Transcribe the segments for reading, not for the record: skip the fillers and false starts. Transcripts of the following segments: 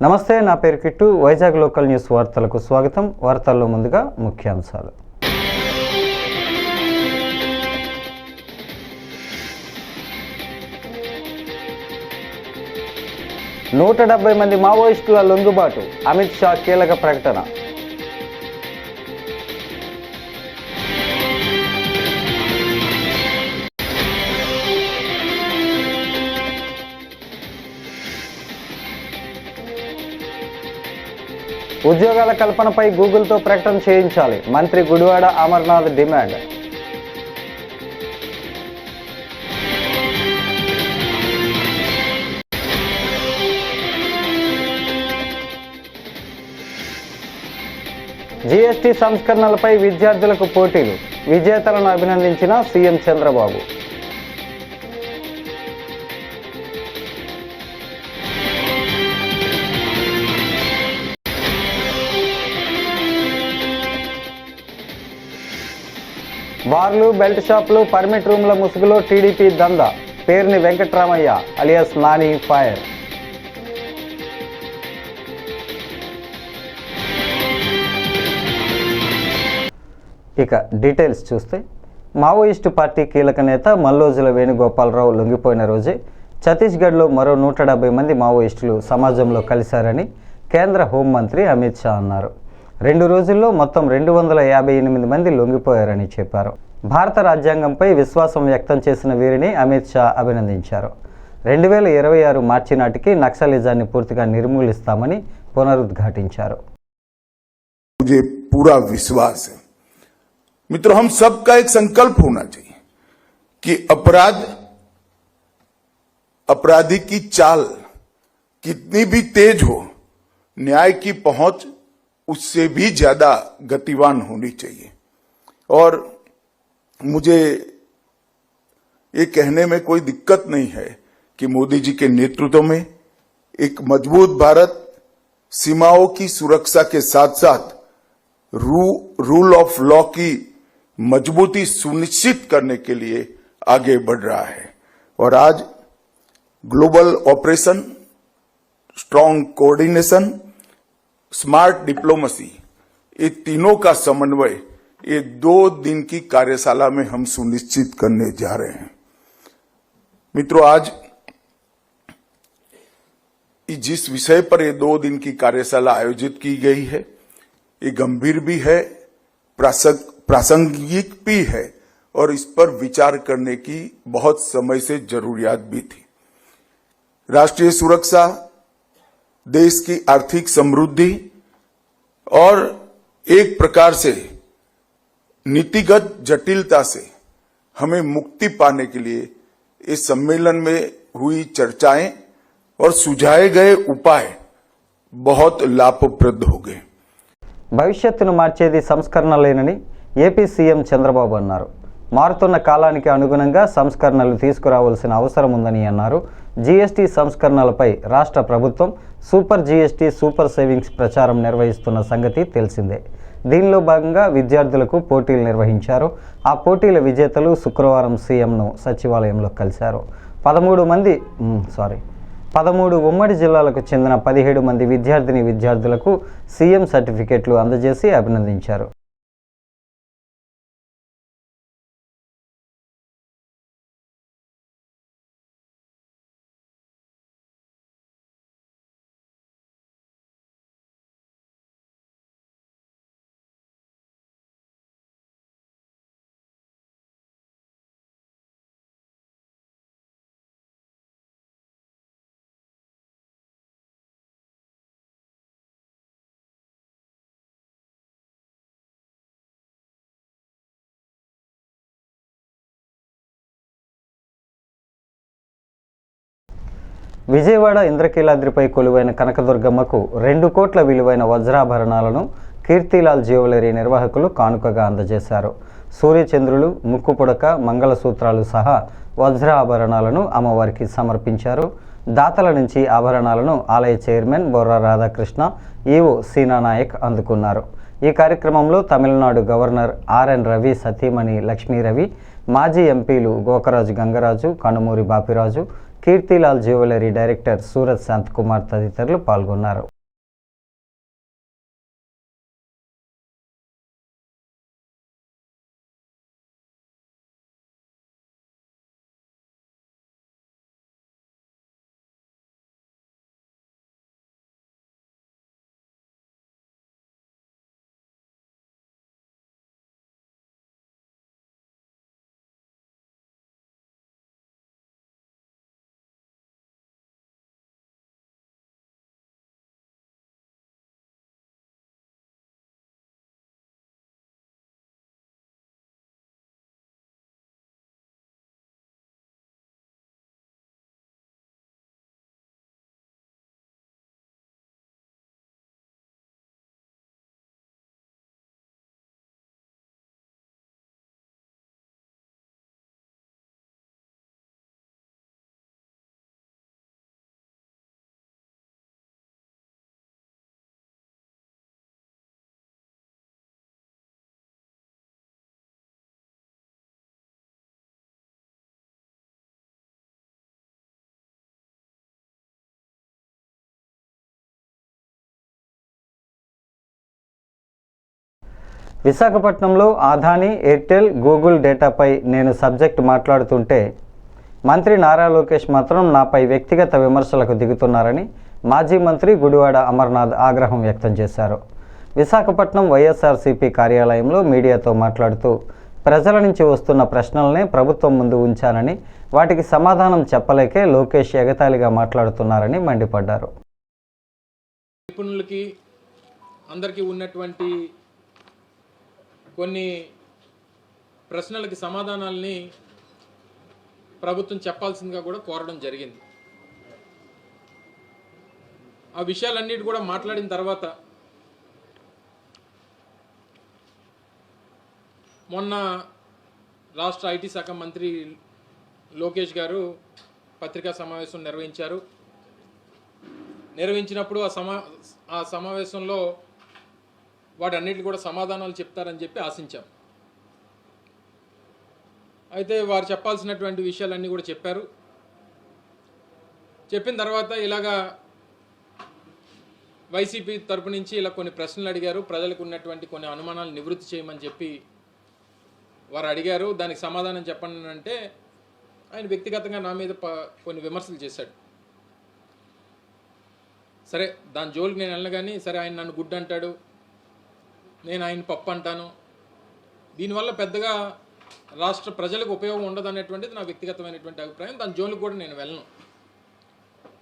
నమస్తే, నా పేరు కిట్టు. వైజాగ్ లోకల్ న్యూస్ వార్తలకు స్వాగతం. వార్తల్లో ముందుగా ముఖ్యాంశాలు. 170 మంది మావోయిస్టుల లొంగుబాటు, అమిత్ షా కీలక ప్రకటన. ఉద్యోగాల కల్పనపై గూగుల్తో ప్రకటన చేయించాలి, మంత్రి గుడివాడ అమర్నాథ్ డిమాండ్. జీఎస్టీ సంస్కరణలపై విద్యార్థులకు పోటీలు, విజేతలను అభినందించిన సీఎం చంద్రబాబు. బార్లు, బెల్ట్ షాపులు, పర్మిట్ రూమ్ల ముసుగులో టీడీపీ దందా, పేరుని వెంకట్రామయ్య అలియాస్ నాని ఫైర్. ఇక డీటెయిల్స్ చూస్తే, మావోయిస్టు పార్టీ కీలక నేత మల్లోజుల వేణుగోపాలరావు లొంగిపోయిన రోజే ఛత్తీస్గఢ్లో మరో 170 మంది మావోయిస్టులు సమాజంలో కలిశారని కేంద్ర హోంమంత్రి అమిత్ షా అన్నారు. 2 రోజుల్లో మొత్తం 258 మంది లొంగిపోయారని చెప్పారు. భారత రాజ్యాంగంపై విశ్వాసం వ్యక్తం చేసిన వీరిని అమిత్ షా అభినందించారు. 2026 మార్చి నాటికి నక్సలిజాన్ని పూర్తిగా నిర్మూలిస్తామని పునరుద్ఘాటించారు. मुझे पूरा विश्वास है मित्रों, हम सबका एक संकल्प होना चाहिए कि अपराधी की चाल कितनी भी तेज हो, न्याय की पहुंच उससे भी ज्यादा गतिवान होनी चाहिए। और मुझे ये कहने में कोई दिक्कत नहीं है कि मोदी जी के नेतृत्व में एक मजबूत भारत सीमाओं की सुरक्षा के साथ साथ रूल ऑफ लॉ की मजबूती सुनिश्चित करने के लिए आगे बढ़ रहा है। और आज global operation, strong coordination, smart diplomacy, ये तीनों का समन्वय ये 2 दिन की कार्यशाला में हम सुनिश्चित करने जा रहे हैं। मित्रों, आज जिस विषय पर ये 2 दिन की कार्यशाला आयोजित की गई है, ये गंभीर भी है, प्रासंगिक भी है और इस पर विचार करने की बहुत समय से जरूरियात भी थी। राष्ट्रीय सुरक्षा, देश की आर्थिक समृद्धि और एक प्रकार से नीतिगत जटिलता से हमें मुक्ति पाने के लिए इस सम्मेलन में हुई चर्चाएं और सुझाए गए उपाय बहुत लाभप्रद हो गए। భవిష్యత్తును మార్చేది సంస్కరణలేనని ఏపీ సీఎం చంద్రబాబు అన్నారు. మారుతున్న కాలానికి అనుగుణంగా సంస్కరణలు తీసుకురావాల్సిన అవసరం ఉందని అన్నారు. జీఎస్టీ సంస్కరణలపై రాష్ట్ర ప్రభుత్వం సూపర్ జీఎస్టీ, సూపర్ సేవింగ్స్ ప్రచారం నిర్వహిస్తున్న సంగతి తెలిసిందే. దీనిలో భాగంగా విద్యార్థులకు పోటీలు నిర్వహించారు. ఆ పోటీల విజేతలు శుక్రవారం సీఎంను సచివాలయంలో కలిశారు. 13 ఉమ్మడి జిల్లాలకు చెందిన 17 మంది విద్యార్థులకు సీఎం సర్టిఫికెట్లు అందజేసి అభినందించారు. విజయవాడ ఇంద్రకీలాద్రిపై కొలువైన కనకదుర్గమ్మకు 2 కోట్ల విలువైన వజ్రాభరణాలను కీర్తిలాల్ జ్యువెలరీ నిర్వాహకులు కానుకగా అందజేశారు. సూర్యచంద్రులు, ముక్కు పుడక, మంగళసూత్రాలు సహా వజ్రాభరణాలను అమ్మవారికి సమర్పించారు. దాతల నుంచి ఆభరణాలను ఆలయ చైర్మన్ బొర్రా రాధాకృష్ణ, ఈవో సీనా నాయక్ అందుకున్నారు. ఈ కార్యక్రమంలో తమిళనాడు గవర్నర్ ఆర్ఎన్ రవి సతీమణి లక్ష్మీ రవి, మాజీ ఎంపీలు గోకరాజు గంగరాజు, కనుమూరి బాపిరాజు, కీర్తిలాల్ జ్యువెలరీ డైరెక్టర్ సూరత్ శాంతకుమార్ తదితరులు పాల్గొన్నారు. విశాఖపట్నంలో అదానీ, ఎయిర్టెల్, గూగుల్ డేటాపై నేను సబ్జెక్టు మాట్లాడుతుంటే మంత్రి నారా లోకేష్ మాత్రం నాపై వ్యక్తిగత విమర్శలకు దిగుతున్నారని మాజీ మంత్రి గుడివాడ అమర్నాథ్ ఆగ్రహం వ్యక్తం చేశారు. విశాఖపట్నం వైఎస్ఆర్సీపీ కార్యాలయంలో మీడియాతో మాట్లాడుతూ ప్రజల నుంచి వస్తున్న ప్రశ్నలనే ప్రభుత్వం ముందు ఉంచానని, వాటికి సమాధానం చెప్పలేకే లోకేష్ ఎగతాళిగా మాట్లాడుతున్నారని మండిపడ్డారు. నిపుణులకి అందరికీ ఉన్నటువంటి కొన్ని ప్రశ్నలకి సమాధానాలని ప్రభుత్వం చెప్పాల్సిందిగా కూడా కోరడం జరిగింది. ఆ విషయాలన్నిటి కూడా మాట్లాడిన తర్వాత మొన్న రాష్ట్ర ఐటీ శాఖ మంత్రి లోకేష్ గారు పత్రికా సమావేశం నిర్వహించినప్పుడు ఆ సమావేశంలో వాటన్నిటి కూడా సమాధానాలు చెప్తారని చెప్పి ఆశించాం. అయితే వారు చెప్పాల్సినటువంటి విషయాలన్నీ కూడా చెప్పారు. చెప్పిన తర్వాత ఇలాగా వైసీపీ తరపు నుంచి ఇలా కొన్ని ప్రశ్నలు అడిగారు, ప్రజలకు ఉన్నటువంటి కొన్ని అనుమానాలు నివృత్తి చేయమని చెప్పి వారు అడిగారు. దానికి సమాధానం చెప్పండి అంటే ఆయన వ్యక్తిగతంగా నా మీద కొన్ని విమర్శలు చేశాడు. సరే, దాని జోలికి నేను వెళ్ళను, కానీ సరే ఆయన నన్ను గుడ్ అంటాడు, నేను ఆయన పప్పు అంటాను, దీనివల్ల పెద్దగా రాష్ట్ర ప్రజలకు ఉపయోగం ఉండదు అనేటువంటిది నా వ్యక్తిగతమైనటువంటి అభిప్రాయం. దాని జోలికి కూడా నేను వెళ్ళను.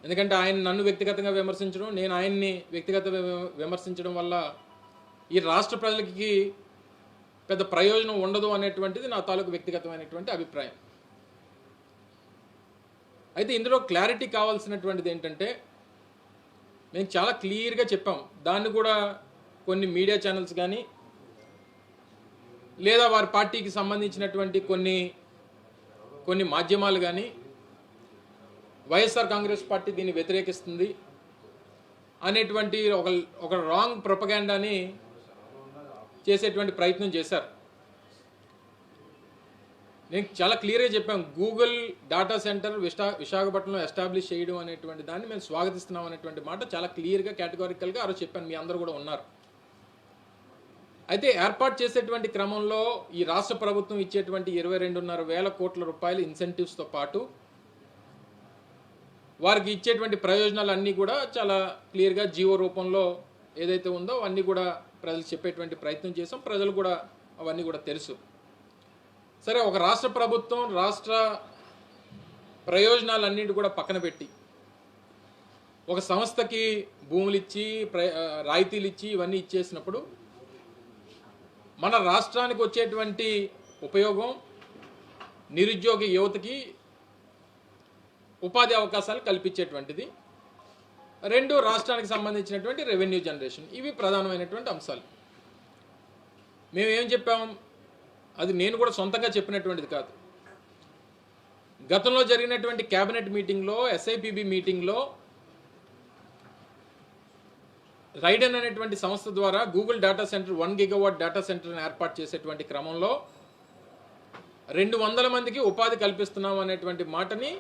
ఎందుకంటే ఆయన నన్ను వ్యక్తిగతంగా విమర్శించడం, నేను ఆయన్ని విమర్శించడం వల్ల ఈ రాష్ట్ర ప్రజలకి పెద్ద ప్రయోజనం ఉండదు అనేటువంటిది నా తాలూకు వ్యక్తిగతమైనటువంటి అభిప్రాయం. అయితే ఇందులో క్లారిటీ కావాల్సినటువంటిది ఏంటంటే, మేము చాలా క్లియర్గా చెప్పాం. దాన్ని కూడా కొన్ని మీడియా ఛానల్స్ కానీ లేదా వారి పార్టీకి సంబంధించినటువంటి కొన్ని మాధ్యమాలు కానీ వైఎస్ఆర్ కాంగ్రెస్ పార్టీ దీన్ని వ్యతిరేకిస్తుంది అనేటువంటి ఒక రాంగ్ ప్రొపగాండాని చేసేటువంటి ప్రయత్నం చేశారు. నేను చాలా క్లియర్గా చెప్పాను, గూగుల్ డేటా సెంటర్ విశాఖపట్నంలో ఎస్టాబ్లిష్ చేయడం అనేటువంటి దాన్ని మేము స్వాగతిస్తున్నాం అనేటువంటి మాట చాలా క్లియర్గా కేటగారికల్గా ఆ రోజు చెప్పాను. మీ అందరూ కూడా ఉన్నారు. అయితే ఏర్పాటు చేసేటువంటి క్రమంలో ఈ రాష్ట్ర ప్రభుత్వం ఇచ్చేటువంటి 22,500 కోట్ల రూపాయల ఇన్సెంటివ్స్తో పాటు వారికి ఇచ్చేటువంటి ప్రయోజనాలు అన్నీ కూడా చాలా క్లియర్గా జీవో రూపంలో ఏదైతే ఉందో అవన్నీ కూడా ప్రజలకు చెప్పేటువంటి ప్రయత్నం చేసాం. ప్రజలు కూడా అవన్నీ కూడా తెలుసు. సరే, ఒక రాష్ట్ర ప్రభుత్వం రాష్ట్ర ప్రయోజనాలన్నింటి కూడా పక్కన పెట్టి ఒక సంస్థకి భూములు ఇచ్చి రాయితీలు ఇచ్చి ఇవన్నీ ఇచ్చేసినప్పుడు మన రాష్ట్రానికి వచ్చేటువంటి ఉపయోగం నిరుద్యోగ యువతకి ఉపాధి అవకాశాలు కల్పించేటువంటిది, రెండు రాష్ట్రానికి సంబంధించినటువంటి రెవెన్యూ జనరేషన్, ఇవి ప్రధానమైనటువంటి అంశాలు. మేమేం చెప్పాం, అది నేను కూడా సొంతంగా చెప్పినటువంటిది కాదు. గతంలో జరిగినటువంటి కేబినెట్ మీటింగ్లో, ఎస్ఐపిబి మీటింగ్లో రైడెన్ అనేటువంటి సంస్థ ద్వారా Google data centre 1 gigawatt data సెంటర్ని ఏర్పాటు చేసేటువంటి క్రమంలో 200 మందికి ఉపాధి కల్పిస్తున్నాం అనేటువంటి మాటని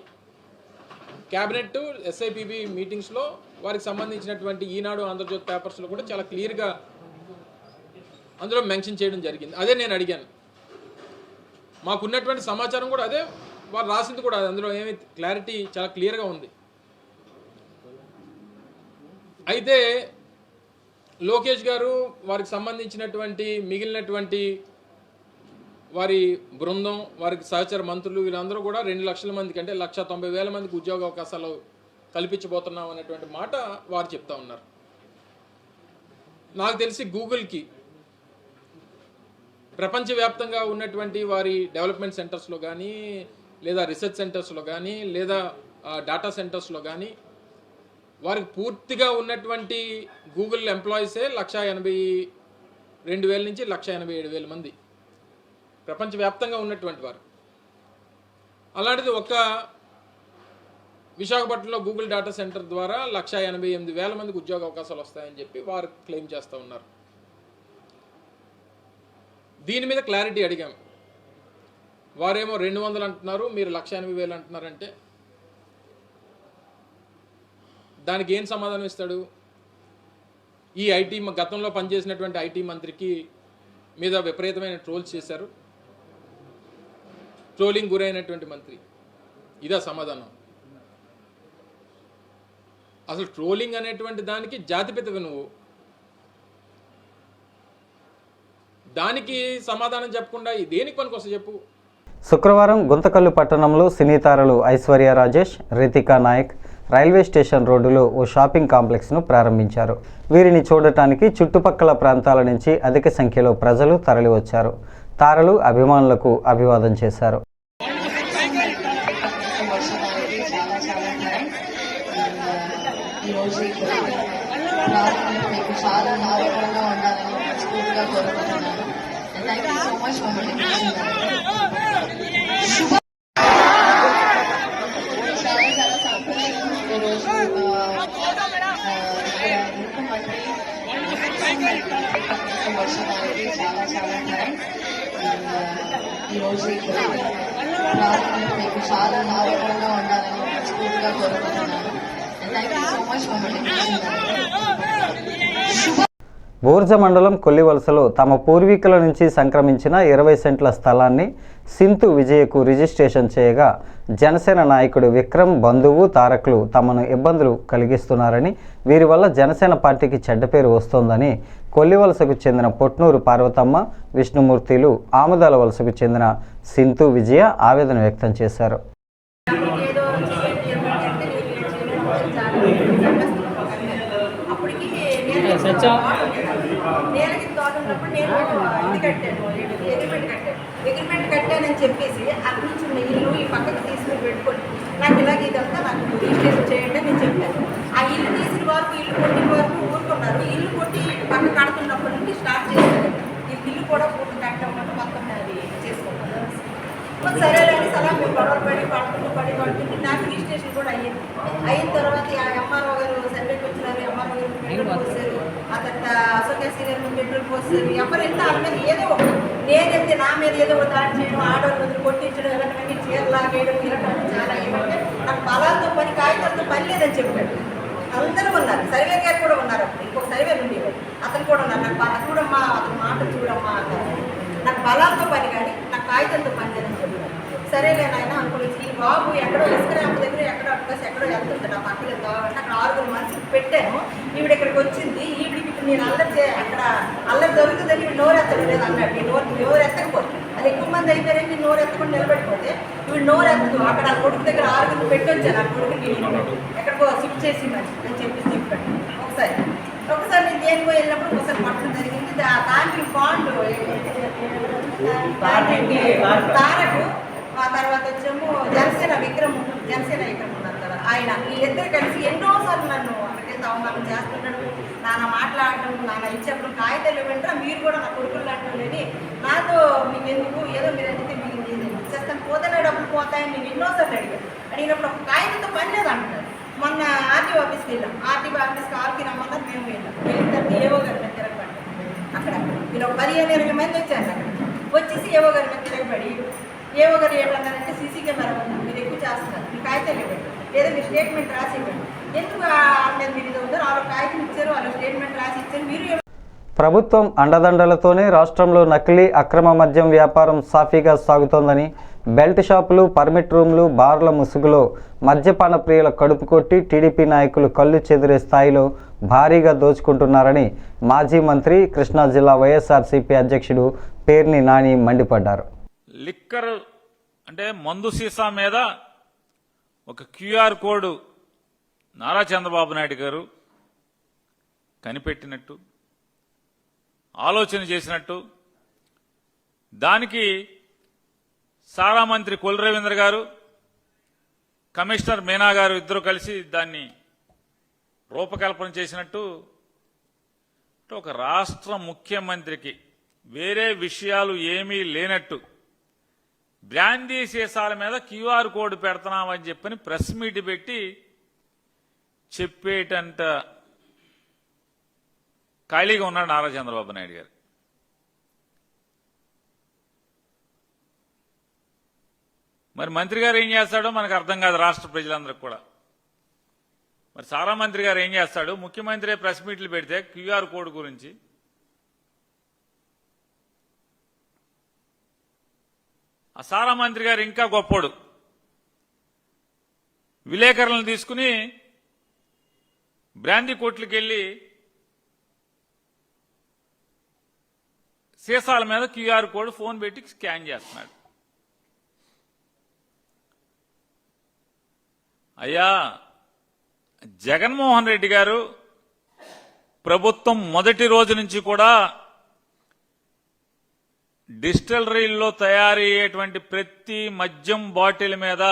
క్యాబినెట్ ఎస్ఐపిబి మీటింగ్స్లో వారికి సంబంధించినటువంటి ఈనాడు ఆంధ్రజ్యోతి పేపర్స్లో కూడా చాలా క్లియర్గా అందులో మెన్షన్ చేయడం జరిగింది. అదే నేను అడిగాను. మాకున్నటువంటి సమాచారం కూడా అదే, వారు రాసింది కూడా అందులో ఏమి క్లారిటీ చాలా క్లియర్గా ఉంది. అయితే లోకేష్ గారు వారికి సంబంధించినటువంటి మిగిలినటువంటి వారి బృందం, వారికి సహచర మంత్రులు వీళ్ళందరూ కూడా 2 లక్షల మందికి అంటే 1,90,000 మందికి ఉద్యోగ అవకాశాలు కల్పించబోతున్నాం అనేటువంటి మాట వారు చెప్తా ఉన్నారు. నాకు తెలిసి గూగుల్కి ప్రపంచవ్యాప్తంగా ఉన్నటువంటి వారి డెవలప్మెంట్ సెంటర్స్లో కానీ, లేదా రీసెర్చ్ సెంటర్స్లో కానీ, లేదా డేటా సెంటర్స్లో కానీ వారికి పూర్తిగా ఉన్నటువంటి గూగుల్ ఎంప్లాయీసే 1,82,000 నుంచి 1,87,000 మంది ప్రపంచవ్యాప్తంగా ఉన్నటువంటి వారు. అలాంటిది ఒక్క విశాఖపట్నంలో గూగుల్ డేటా సెంటర్ ద్వారా 1,88,000 మందికి ఉద్యోగ అవకాశాలు వస్తాయని చెప్పి వారు క్లెయిమ్ చేస్తూ ఉన్నారు. దీని మీద క్లారిటీ అడిగాం. వారేమో 200 అంటున్నారు, మీరు 1,80,000 అంటున్నారంటే దానికి ఏం సమాధానం ఇస్తాడు? ఈ ఐటీ గతంలో పనిచేసినటువంటి ఐటీ మంత్రికి మీద విపరీతమైన ట్రోల్స్ చేశారు, ట్రోలింగ్ గురైనటువంటి మంత్రి. ఇదా సమాధానం? అసలు ట్రోలింగ్ అనేటువంటి దానికి జాతిపితవి నువ్వు, దానికి సమాధానం చెప్పకుండా దేనికి పనికొస్తా చెప్పు? శుక్రవారం గుంతకల్లు పట్టణంలో సినీ తారలు ఐశ్వర్య రాజేష్, రితికా నాయక్ రైల్వే స్టేషన్ రోడ్డులో ఓ షాపింగ్ కాంప్లెక్స్ను ప్రారంభించారు. వీరిని చూడటానికి చుట్టుపక్కల ప్రాంతాల నుంచి అధిక సంఖ్యలో ప్రజలు తరలివచ్చారు. తారలు అభిమానులకు అభివాదం చేశారు. ఈరోజు మీకు చాలా ఆరోగ్యంగా ఉండాలని మనస్ఫూర్తిగా కోరుకుంటున్నాను. Thank you so much for Burja మండలం కొల్లివలసలో తమ పూర్వీకుల నుంచి సంక్రమించిన 20 సెంట్ల స్థలాన్ని సింతు విజయకు రిజిస్ట్రేషన్ చేయగా జనసేన నాయకుడు విక్రమ్ బంధువు తారకులు తమను ఇబ్బందులు కలిగిస్తున్నారని, వీరి వల్ల జనసేన పార్టీకి చెడ్డ పేరు వస్తోందని కొల్లివలసకు చెందిన పొట్నూరు పార్వతమ్మ, విష్ణుమూర్తిలు, ఆముదాల వలసకు చెందిన సింతు విజయ ఆవేదన వ్యక్తం చేశారు. అగ్రిమెంట్ కట్టానని చెప్పేసి అక్కడి నుంచి ఉన్న ఇల్లు ఈ పక్కకు తీసుకుని పెట్టుకొని నాకు ఇలాగ ఇదంతా నాకు రిజిస్ట్రేషన్ చేయండి నేను చెప్పాను. ఆ ఇల్లు తీసిన వరకు, ఇల్లు కొట్టిన వరకు ఊరుకున్నారు. ఇల్లు కొట్టి పక్క కడుతున్నప్పటి నుండి స్టార్ట్ చేశాను. ఈ ఇల్లు కూడా పూర్తి కట్టడం మొత్తం అది చేసుకుంటాను. సరేలేని సలా మేము గొడవలు పడుతుంటే నాకు రిజిస్ట్రేషన్ కూడా అయ్యింది. అయిన తర్వాత ఆ ఎంఆర్ఓ గారు సర్వేకి వచ్చినారు. ఎంఆర్ఓ గారు పెట్రోల్ పోసారు, ఆ తర్వాత అసోసియేషన్ గారు పెట్రోల్ పోసారు. ఎవరైతే వాళ్ళ మీద ఏదో ఒకటి, నేనైతే నా మీద ఏదో ఒక దాడి చేయడం, ఆడవాళ్ళు వదిలి కొట్టించడం, ఇలాంటివన్నీ చీరలు లాగేయడం, ఇలాంటివన్నీ చాలా ఏమంటే నాకు బలాలతో పని, కాగితాలతో పని లేదని చెప్పాడు. అందరూ ఉన్నారు, సర్వే గారు కూడా ఉన్నారు. అప్పుడు ఇంకొక సర్వే ఉండేవాడు, అతను కూడా ఉన్నారు. నాకు చూడమ్మా, అతను మాట చూడమ్మా అన్నారు. నాకు బలాలతో పని కానీ నాకు కాగితంతో పని లేదని చెప్పాడు. సరేలే నాయన అనుకుని ఈ బాబు ఎక్కడో ఇసుక ర్యాంప్ దగ్గర ఎక్కడో అడ్రస్ ఎక్కడో వెళ్తుంది నా పక్కన కావాలంటే అక్కడ 6 మనుషులు పెట్టాను. ఈవిడ ఇక్కడికి వచ్చింది. ఈవిడికి నేను అల్లరి అక్కడ అల్లరి దొరుకుతుందని నోరు ఎత్తడం లేదు అన్నాడు. నీ నోరు ఎత్తకపోతే అది ఎక్కువ మంది అయిపోయారని నేను నోరు ఎత్తకుండా నిలబడిపోతే ఈవిడ నోరు ఎత్తదు. అక్కడ ఆ కొడుకు దగ్గర 6 పెట్టొచ్చాను. ఆ కొడుకు నేను ఎక్కడికో షిఫ్ట్ చేసిందని అని చెప్పేసి చెప్పాడు. ఒకసారి నేను దేనికో వెళ్ళినప్పుడు ఒకసారి పట్టడం జరిగింది. దానికి బాండ్ తారకు, ఆ తర్వాత వచ్చేమో జనసేన విక్రమ్ ఉన్నారు కదా ఆయన, వీళ్ళిద్దరు కలిసి ఎన్నోసార్లు నన్ను అక్కడికి అవమానం చేస్తున్నాడు. నాన్న మాట్లాడటం, నాన్న ఇచ్చేప్పుడు కాగితాలు ఇవ్వంటారా, మీరు కూడా నా కొడుకులు లాంటి లేని నాతో మీకు ఎందుకు, ఏదో మీరు అడిగితే మీకు చేస్తాను, పోతేనే డబ్బులు పోతాయని నేను ఎన్నోసార్లు అడిగినప్పుడు ఒక కాగితంతో పని లేదు అంటున్నారు. మొన్న ఆర్టీఓ ఆఫీస్కి వెళ్ళాం. ఆర్టీఓ ఆఫీస్కి ఆర్కి రమ్మన్నారు, మేము వెళ్ళాం. వెళ్ళిన తర్వాత ఏవో గారి మీద తిరగబడ్డాం. అక్కడ మీరు ఒక 15-20 మంది వచ్చారు. అక్కడ వచ్చేసి ఏవో గారి మీద తిరగబడి ఏవో గారు ఏమన్నారంటే సీసీ కెమెరా ఉంది, మీరు ఎక్కువ చేస్తున్నారు, మీ కాగితాలు ఇవ్వండి. లేదా మీరు స్టేట్మెంట్ రాసి ఇవ్వండి. ఎందుకు మీద మీరు ఇది ఉందో వాళ్ళు కాగితం ఇచ్చారు, వాళ్ళు స్టేట్మెంట్ రాసి ఇచ్చారు, మీరు ప్రభుత్వం అండదండలతోనే రాష్ట్రంలో నకిలీ అక్రమ మద్యం వ్యాపారం సాఫీగా సాగుతోందని, బెల్ట్ షాపులు, పర్మిట్ రూమ్లు, బార్ల ముసుగులో మద్యపాన ప్రియుల కడుపు కొట్టి టీడీపీ నాయకులు కళ్ళు చెదిరే స్థాయిలో భారీగా దోచుకుంటున్నారని మాజీ మంత్రి, కృష్ణా జిల్లా వైఎస్ఆర్సీపీ అధ్యక్షుడు పేర్ని నాని మండిపడ్డారు. లిక్కర్ అంటే మందు సీసా మీద ఒక క్యూఆర్ కోడ్ నారా చంద్రబాబు నాయుడు గారు కనిపెట్టినట్టు, ఆలోచన చేసినట్టు, దానికి సారా మంత్రి కొల్లు రవీంద్ర గారు, కమిషనర్ మీనా గారు ఇద్దరు కలిసి దాన్ని రూపకల్పన చేసినట్టు, ఒక రాష్ట్ర ముఖ్యమంత్రికి వేరే విషయాలు ఏమీ లేనట్టు బ్రాందీ సీసాల మీద క్యూఆర్ కోడ్ పెడుతున్నామని చెప్పని ప్రెస్ మీట్ పెట్టి చెప్పేటంత ఖాళీగా ఉన్నాడు నారా చంద్రబాబు నాయుడు గారు. మరి మంత్రి గారు ఏం చేస్తాడో మనకు అర్థం కాదు, రాష్ట్ర ప్రజలందరికీ కూడా. మరి సారా మంత్రి గారు ఏం చేస్తాడు? ముఖ్యమంత్రి ప్రెస్ మీట్లు పెడితే క్యూఆర్ కోడ్ గురించి ఆ సారా మంత్రి గారు ఇంకా గొప్పోడు, విలేకరులను తీసుకుని బ్రాందీ కోట్లకి వెళ్లి సీసాల మీద క్యూఆర్ కోడ్ ఫోన్ పెట్టి స్కాన్ చేస్తున్నాడు. అయ్యా, జగన్మోహన్ రెడ్డి గారు ప్రభుత్వం మొదటి రోజు నుంచి కూడా డిస్టిలరీల్లో తయారయ్యేటువంటి ప్రతి మద్యం బాటిల్ మీద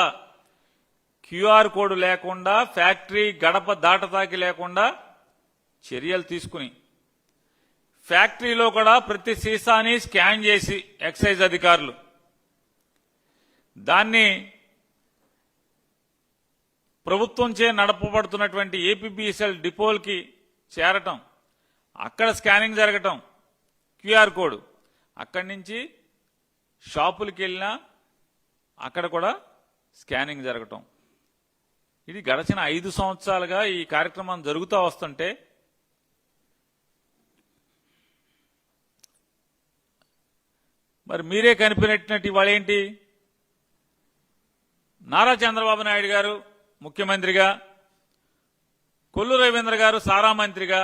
క్యూఆర్ కోడ్ లేకుండా, ఫ్యాక్టరీ గడప దాటతాకి లేకుండా చర్యలు తీసుకుని ఫ్యాక్టరీలో కూడా ప్రతి సీసాని స్కాన్ చేసి ఎక్సైజ్ అధికారులు దాన్ని ప్రభుత్వంచే నడపబడుతున్నటువంటి ఏపీబీఎస్ఎల్ డిపోలకి చేరటం, అక్కడ స్కానింగ్ జరగటం, క్యూఆర్ కోడ్ అక్కడి నుంచి షాపులకి వెళ్ళినా అక్కడ కూడా స్కానింగ్ జరగటం. ఇది గడిచిన 5 సంవత్సరాలుగా ఈ కార్యక్రమం జరుగుతూ వస్తుంటే మరి మీరే కనిపెట్టినట్టు ఇవాళ ఏంటి? నారా చంద్రబాబు నాయుడు గారు ముఖ్యమంత్రిగా, కొల్లు రవీంద్ర గారు సారా మంత్రిగా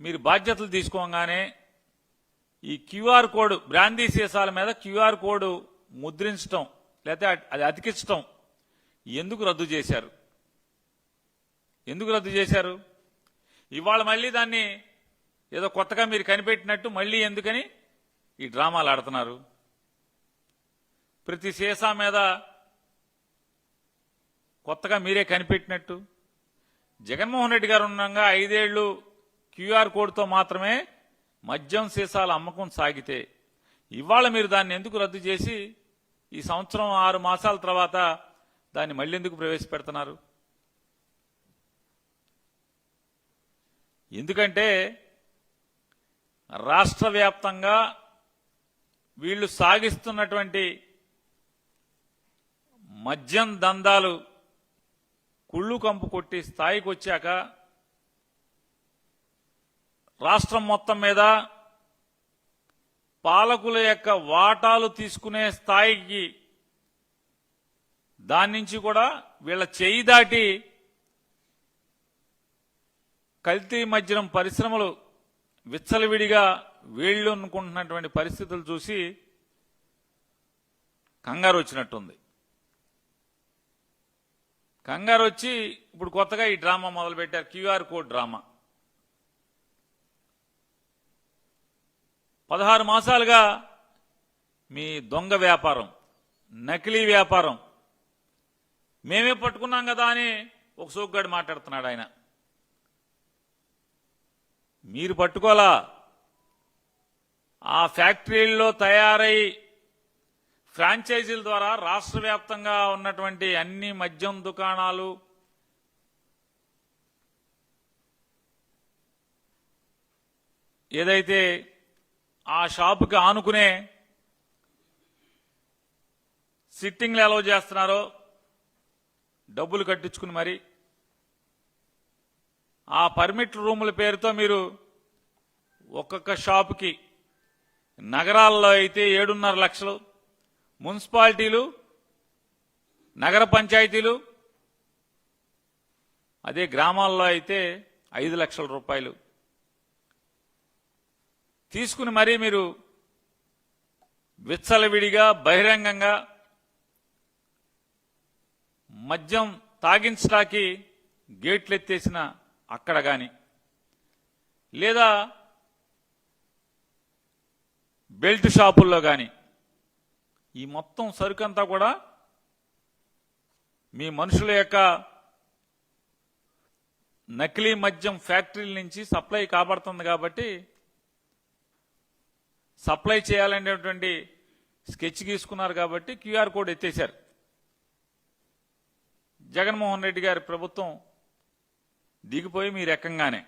మీరు బాధ్యతలు తీసుకోగానే ఈ క్యూఆర్ కోడ్ బ్రాందీ సీసాల మీద క్యూఆర్ కోడ్ ముద్రించడం లేకపోతే అది అతికించడం ఎందుకు రద్దు చేశారు? ఎందుకు రద్దు చేశారు? ఇవాళ మళ్ళీ దాన్ని ఏదో కొత్తగా మీరు కనిపెట్టినట్టు మళ్ళీ ఎందుకని ఈ డ్రామాలు ఆడుతున్నారు? ప్రతి సీసా మీద కొత్తగా మీరే కనిపెట్టినట్టు. జగన్మోహన్ రెడ్డి గారు ఉండగా 5 ఏళ్లు క్యూఆర్ కోడ్తో మాత్రమే మద్యం సీసాల అమ్మకం సాగితే ఇవాళ మీరు దాన్ని ఎందుకు రద్దు చేసి ఈ సంవత్సరం 6 మాసాల తర్వాత దాన్ని మళ్ళీ ఎందుకు ప్రవేశపెడుతున్నారు? ఎందుకంటే రాష్ట్ర వ్యాప్తంగా వీళ్లు సాగిస్తున్నటువంటి మద్యం దందాలు కుళ్ళు కంపు కొట్టి స్థాయికి వచ్చాక రాష్ట్రం మొత్తం మీద పాలకుల యొక్క వాటాలు తీసుకునే స్థాయికి దాని నుంచి కూడా వీళ్ళ చేయి దాటి కల్తీ మద్యం పరిశ్రమలు విచ్చలవిడిగా వీళ్ళు అనుకుంటున్నటువంటి పరిస్థితులు చూసి కంగారు వచ్చినట్టుంది. కంగారు వచ్చి ఇప్పుడు కొత్తగా ఈ డ్రామా మొదలుపెట్టారు, క్యూఆర్ కోడ్ డ్రామా. 16 మాసాలుగా మీ దొంగ వ్యాపారం, నకిలీ వ్యాపారం మేమే పట్టుకున్నాం కదా అని ఒక సోగ్గాడు మాట్లాడుతున్నాడు. ఆయన మీరు పట్టుకోలా, ఆ ఫ్యాక్టరీల్లో తయారై ఫ్రాంచైజీల ద్వారా రాష్ట్ర వ్యాప్తంగా ఉన్నటువంటి అన్ని మద్యం దుకాణాలు ఏదైతే ఆ షాపుకి ఆనుకునే సిట్టింగ్లు అలౌ చేస్తున్నారో డబ్బులు కట్టించుకుని మరి ఆ పర్మిట్ రూముల పేరుతో మీరు ఒక్కొక్క షాపుకి నగరాల్లో అయితే 7.5 లక్షలు, మున్సిపాలిటీలు, నగర పంచాయతీలు, అదే గ్రామాల్లో అయితే 5 లక్షల రూపాయలు తీసుకుని మరీ మీరు విచ్చలవిడిగా బహిరంగంగా మద్యం తాగించడానికి గేట్లు ఎత్తేసిన అక్కడ గాని, లేదా బెల్ట్ షాపుల్లో గాని ఈ మొత్తం సరుకంతా కూడా మీ మనుషుల యొక్క నకిలీ మద్యం ఫ్యాక్టరీల నుంచి సప్లై కాబడుతుంది కాబట్టి సప్లై చేయాలనేటువంటి స్కెచ్ గీసుకున్నారు కాబట్టి క్యూఆర్ కోడ్ ఎత్తేశారు. జగన్మోహన్ రెడ్డి గారి ప్రభుత్వం దిగిపోయి మీ రకంగానే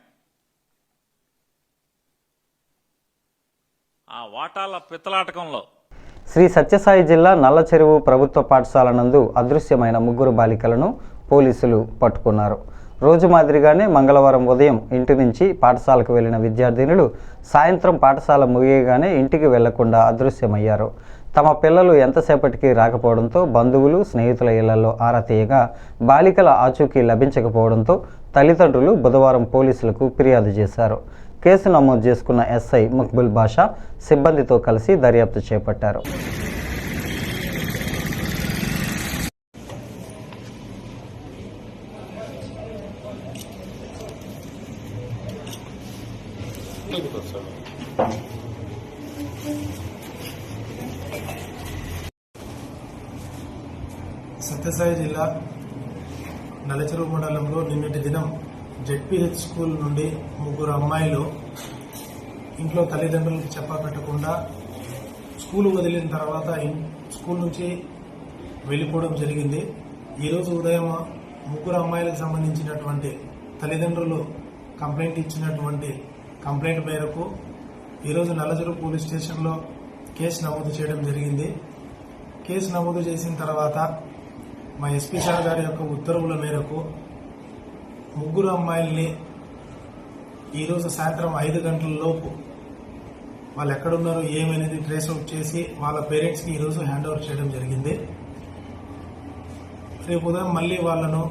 ఆ వాటాల పిత్తలాటకంలో శ్రీ సత్యసాయి జిల్లా నల్లచెరువు ప్రభుత్వ పాఠశాల నందు అదృశ్యమైన 3 బాలికలను పోలీసులు పట్టుకున్నారు. రోజు మాదిరిగానే మంగళవారం ఉదయం ఇంటి నుంచి పాఠశాలకు వెళ్లిన విద్యార్థినులు సాయంత్రం పాఠశాల ముగియగానే ఇంటికి వెళ్లకుండా అదృశ్యమయ్యారు. తమ పిల్లలు ఎంతసేపటికి రాకపోవడంతో బంధువులు, స్నేహితుల ఇళ్లలో ఆరా తీయగా బాలికల ఆచూకీ లభించకపోవడంతో తల్లిదండ్రులు బుధవారం పోలీసులకు ఫిర్యాదు చేశారు. కేసు నమోదు చేసుకున్న ఎస్ఐ మక్బుల్ బాషా సిబ్బందితో కలిసి దర్యాప్తు చేపట్టారు. సత్యసాయి జిల్లా నల్లచెరువు మండలంలో నిన్నటి దినం జెడ్పీహెచ్ స్కూల్ నుండి 3 అమ్మాయిలు ఇంట్లో తల్లిదండ్రులకు చెప్పపెట్టకుండా స్కూల్ వదిలిన తర్వాత స్కూల్ నుంచి వెళ్ళిపోవడం జరిగింది. ఈరోజు ఉదయం 3 అమ్మాయిలకు సంబంధించినటువంటి తల్లిదండ్రులు కంప్లైంట్ ఇచ్చినటువంటి కంప్లైంట్ మేరకు ఈరోజు నల్లచెరువు పోలీస్ స్టేషన్లో కేసు నమోదు చేయడం జరిగింది. కేసు నమోదు చేసిన తర్వాత మా ఎస్పీ సార్ గారి యొక్క ఉత్తర్వుల మేరకు 3 అమ్మాయిల్ని ఈరోజు సాయంత్రం 5 గంటల లోపు వాళ్ళు ఎక్కడున్నారో ఏమనేది ట్రేస్ అవుట్ చేసి వాళ్ళ పేరెంట్స్కి ఈరోజు హ్యాండ్ ఓవర్ చేయడం జరిగింది. రేపు ఉదయం మళ్ళీ వాళ్ళను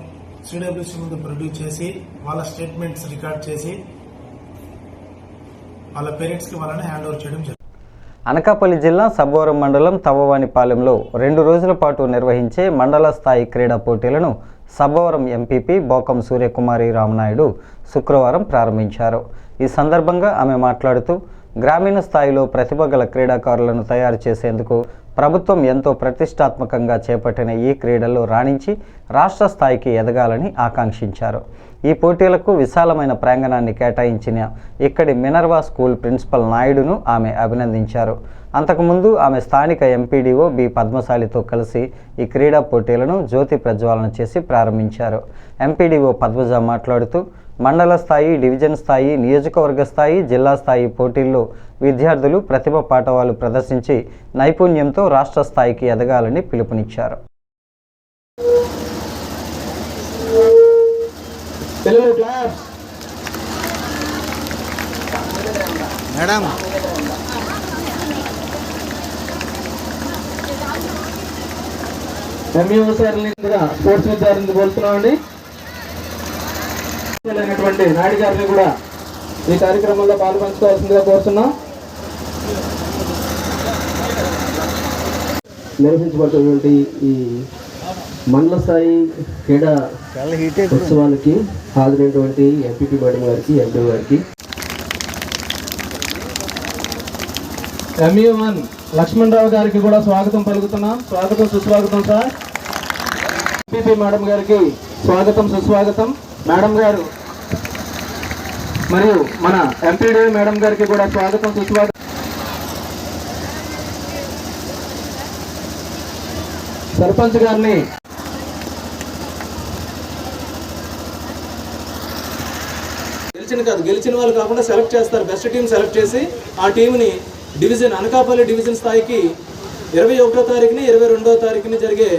సిడబ్ల్యూసీ ముందు ప్రొడ్యూస్ చేసి వాళ్ళ స్టేట్మెంట్స్ రికార్డ్ చేసి వాళ్ళ పేరెంట్స్కి వాళ్ళని హ్యాండ్ ఓవర్ చేయడం జరిగింది. అనకాపల్లి జిల్లా సబ్బవరం మండలం తవ్వవానిపాలెంలో 2 రోజుల పాటు నిర్వహించే మండల స్థాయి క్రీడా పోటీలను సబ్బవరం ఎంపీపీ బోకం సూర్యకుమారి రామనాయుడు శుక్రవారం ప్రారంభించారు. ఈ సందర్భంగా ఆమె మాట్లాడుతూ గ్రామీణ స్థాయిలో ప్రతిభ గల క్రీడాకారులను తయారు చేసేందుకు ప్రభుత్వం ఎంతో ప్రతిష్టాత్మకంగా చేపట్టిన ఈ క్రీడల్లో రాణించి రాష్ట్ర స్థాయికి ఎదగాలని ఆకాంక్షించారు. ఈ పోటీలకు విశాలమైన ప్రాంగణాన్ని కేటాయించిన ఇక్కడి మినర్వా స్కూల్ ప్రిన్సిపల్ నాయుడును ఆమె అభినందించారు. అంతకుముందు ఆమె స్థానిక ఎంపీడీఓ బి పద్మశాలితో కలిసి ఈ క్రీడా పోటీలను జ్యోతి ప్రజ్వాలన చేసి ప్రారంభించారు. ఎంపీడీఓ పద్మజ మాట్లాడుతూ మండల స్థాయి, డివిజన్ స్థాయి, నియోజకవర్గ స్థాయి, జిల్లా స్థాయి పోటీల్లో విద్యార్థులు ప్రతిభ పాఠవాలు ప్రదర్శించి నైపుణ్యంతో రాష్ట్ర స్థాయికి ఎదగాలని పిలుపునిచ్చారు. స్పోర్ట్స్ విద్యార్థులను కోరుతున్నామండి. నాయుడు గారిని కూడా ఈ కార్యక్రమంలో పాల్పంచుకోవాల్సిందిగా కోరుతున్నాం. నిర్వహించబడినటువంటి ఈ మండల స్థాయి క్రీడా ఉత్సవాలకి హాజరైనటువంటి ఎంపీపీ మేడం గారికి, ఎంపీ గారికి, ఎంఈ1 లక్ష్మణరావు గారికి కూడా స్వాగతం పలుకుతున్నాం. స్వాగతం, సుస్వాగతం సార్. ఎంపీపీ మేడం గారికి స్వాగతం, సుస్వాగతం. మేడం గారు మరియు మన ఎంపీడీ మేడం గారికి కూడా స్వాగతం, సుస్వాగతం. సర్పంచ్ గారిని గెలిచిన వాళ్ళు కాకుండా సెలెక్ట్ చేస్తారు. బెస్ట్ టీం సెలెక్ట్ చేసి ఆ టీంని డివిజన్, అనకాపల్లి డివిజన్ స్థాయికి 21వ తారీఖుని 22వ తారీఖుని జరిగే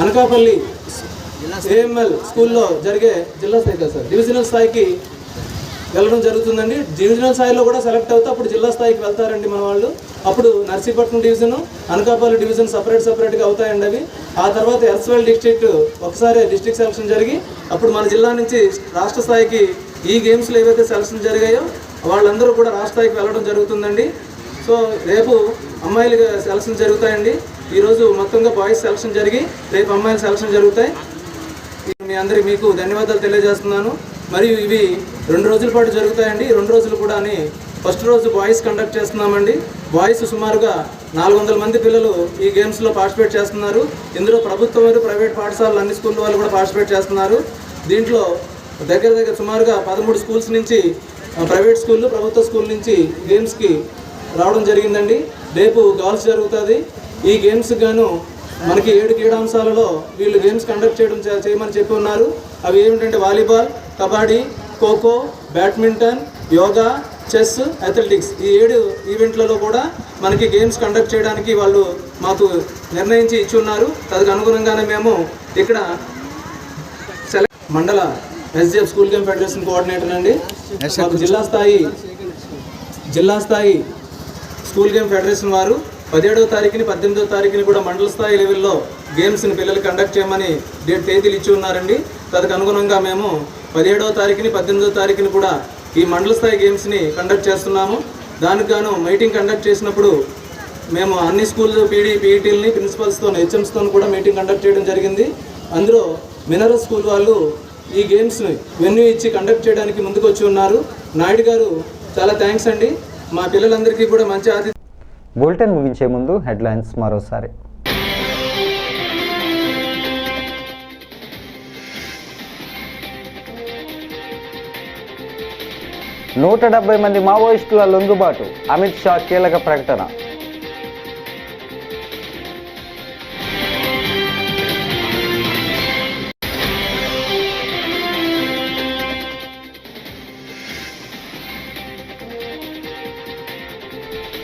అనకాపల్లి ఏఎంఎల్ స్కూల్లో జరిగే జిల్లా స్థాయి కదా సార్, డివిజనల్ స్థాయికి వెళ్ళడం జరుగుతుందండి. డివిజనల్ స్థాయిలో కూడా సెలెక్ట్ అవుతే అప్పుడు జిల్లా స్థాయికి వెళ్తారండి మన వాళ్ళు. అప్పుడు నర్సీపట్నం డివిజను, అనకాపల్లి డివిజన్ సపరేట్గా అవుతాయండి అవి. ఆ తర్వాత ఎర్స్వెల్ డిస్ట్రిక్ట్ ఒకసారి డిస్ట్రిక్ట్ సెలక్షన్ జరిగి అప్పుడు మన జిల్లా నుంచి రాష్ట్ర స్థాయికి ఈ గేమ్స్లో ఏవైతే సెలక్షన్ జరిగాయో వాళ్ళందరూ కూడా రాష్ట్ర స్థాయికి వెళ్ళడం జరుగుతుందండి. సో రేపు అమ్మాయిలు సెలక్షన్ జరుగుతాయండి. ఈరోజు మొత్తంగా బాయ్స్ సెలక్షన్ జరిగి రేపు అమ్మాయిలు సెలక్షన్ జరుగుతాయి. మీ అందరికీ మీకు ధన్యవాదాలు తెలియజేస్తున్నాను. మరియు ఇవి 2 రోజుల పాటు జరుగుతాయండి. 2 రోజులు కూడా అని ఫస్ట్ రోజు బాయ్స్ కండక్ట్ చేస్తున్నామండి. బాయ్స్ సుమారుగా 400 మంది పిల్లలు ఈ గేమ్స్లో పార్టిసిపేట్ చేస్తున్నారు. ఇందులో ప్రభుత్వ మరియు ప్రైవేట్ పాఠశాలలు అన్ని స్కూల్ వాళ్ళు కూడా పార్టిసిపేట్ చేస్తున్నారు. దీంట్లో దగ్గర సుమారుగా 13 స్కూల్స్ నుంచి ప్రైవేట్ స్కూళ్ళు, ప్రభుత్వ స్కూల్ నుంచి గేమ్స్కి రావడం జరిగిందండి. రేపు గర్ల్స్ జరుగుతుంది. ఈ గేమ్స్ గాను మనకి 7 క్రీడాంశాలలో వీళ్ళు గేమ్స్ కండక్ట్ చేయమని చెప్పి ఉన్నారు. అవి ఏమిటంటే volleyball, kabaddi, kho kho, badminton, yoga, chess, athletics. ఈ 7 ఈవెంట్లలో కూడా మనకి గేమ్స్ కండక్ట్ చేయడానికి వాళ్ళు మాకు నిర్ణయించి ఇచ్చి ఉన్నారు. దానికి అనుగుణంగానే మేము ఇక్కడ మండల SGF school game federation coordinator అండి. మాకు జిల్లా స్థాయి స్కూల్ గేమ్ ఫెడరేషన్ వారు 17వ తారీఖుని 18వ తారీఖుని కూడా మండల స్థాయి లెవెల్లో గేమ్స్ని పిల్లలు కండక్ట్ చేయమని తేదీలు ఇచ్చి ఉన్నారండి. దానికి అనుగుణంగా మేము 17వ తారీఖుని 18వ తారీఖుని కూడా ఈ మండల స్థాయి గేమ్స్ని కండక్ట్ చేస్తున్నాము. దానికి గాను మీటింగ్ కండక్ట్ చేసినప్పుడు మేము అన్ని స్కూళ్ళు పీఈటీలని ప్రిన్సిపల్స్తో హెచ్ఎంస్తో కూడా మీటింగ్ కండక్ట్ చేయడం జరిగింది. అందులో మినరల్ స్కూల్ వాళ్ళు ఈ గేమ్స్ని వెన్యూ ఇచ్చి కండక్ట్ చేయడానికి ముందుకు వచ్చి ఉన్నారు. నాయుడు గారు చాలా థ్యాంక్స్ అండి. మా పిల్లలందరికీ కూడా మంచి ఆతిథ్యం. బులెటిన్ ముగించే ముందు హెడ్లైన్స్ మరోసారి. 170 మంది మావోయిస్టుల లొంగుబాటు, అమిత్ షా కీలక ప్రకటన.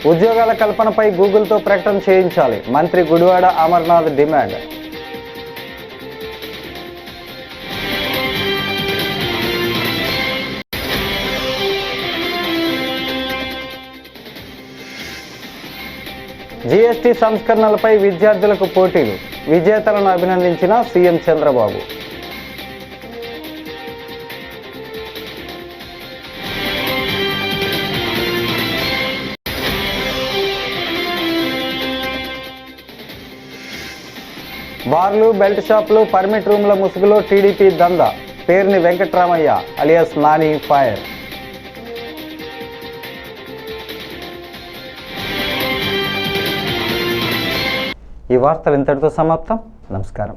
ఉద్యోగాల కల్పనపై గూగుల్తో ప్రకటన చేయించాలి, మంత్రి గుడివాడ అమర్నాథ్ డిమాండ్. జీఎస్టీ సంస్కరణలపై విద్యార్థులకు పోటీలు, విజేతలను అభినందించిన సీఎం చంద్రబాబు. బార్లు, బెల్ట్ షాపులు, పర్మిట్ రూమ్ల ముసుగులో టీడీపీ దందా, పేరుని వెంకట్రామయ్య అలియాస్ నాని ఫైర్. ఈ వార్తలు ఇంతటితో సమాప్తం. నమస్కారం.